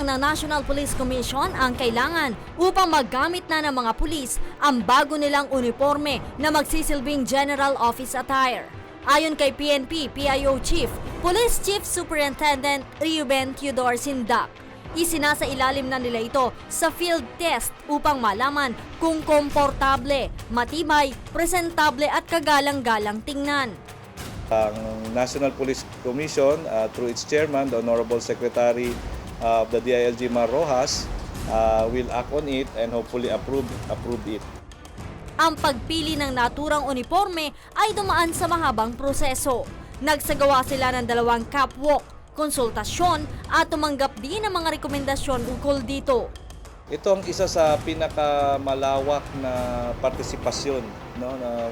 ng National Police Commission ang kailangan upang maggamit na ng mga pulis ang bago nilang uniforme na magsisilbing General Office Attire. Ayon kay PNP PIO Chief, Police Chief Superintendent Reuben Theodore Sindak, isinasailalim na nila ito sa field test upang malaman kung komportable, matibay, presentable at kagalang-galang tingnan. Ang National Police Commission through its chairman, the Honorable Secretary of the DILG Mar Rojas, will act on it and hopefully approve it. Ang pagpili ng naturang uniforme ay dumaan sa mahabang proseso. Nagsagawa sila ng 2 catwalk, konsultasyon at tumanggap din ng mga rekomendasyon ukol dito. Ito ang isa sa pinakamalawak na partisipasyon, no, na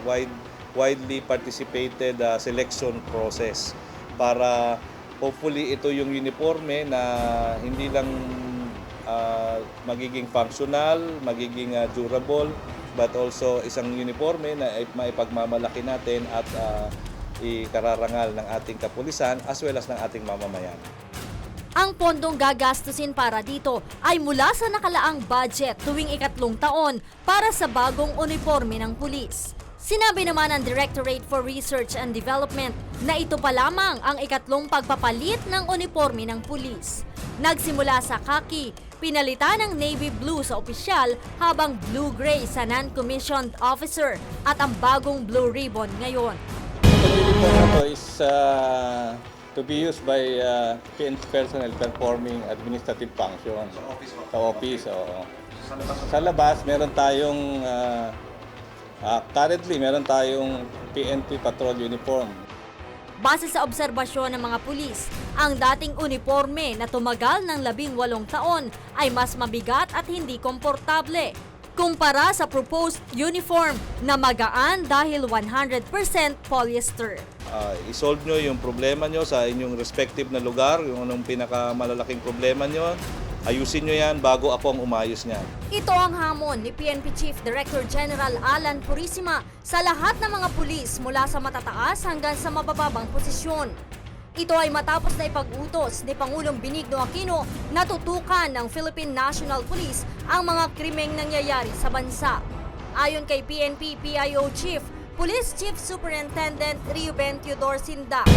widely participated selection process para hopefully ito yung uniforme na hindi lang magiging functional, magiging durable, but also isang uniforme na maipagmamalaki natin at ikararangal ng ating kapulisan as well as ng ating mamamayan. Ang pondong gagastusin para dito ay mula sa nakalaang budget tuwing 3 taon para sa bagong uniforme ng pulis. Sinabi naman ng Directorate for Research and Development na ito pa lamang ang 3 pagpapalit ng uniforme ng pulis. Nagsimula sa khaki, pinalitan ng navy blue sa opisyal habang blue-gray sa non-commissioned officer at ang bagong blue ribbon ngayon. Itong uniform na to is to be used by PNP personnel performing administrative functions. Sa office, oo. Sa labas, meron tayong currently, meron tayong PNP patrol uniform. Base sa obserbasyon ng mga pulis, ang dating uniforme na tumagal ng 18 taon ay mas mabigat at hindi komportable kumpara sa proposed uniform na magaan dahil 100% polyester. I-solve nyo yung problema nyo sa inyong respective na lugar, yung anong pinakamalalaking problema nyo. Ayusin nyo yan bago ako ang umayos niyan. Ito ang hamon ni PNP Chief Director General Alan Purisima sa lahat ng mga pulis mula sa matataas hanggang sa mabababang posisyon. Ito ay matapos na ipag-utos ni Pangulong Benigno Aquino na tutukan ng Philippine National Police ang mga krimeng nangyayari sa bansa. Ayon kay PNP PIO Chief, Police Chief Superintendent Reuben Theodore Sindak,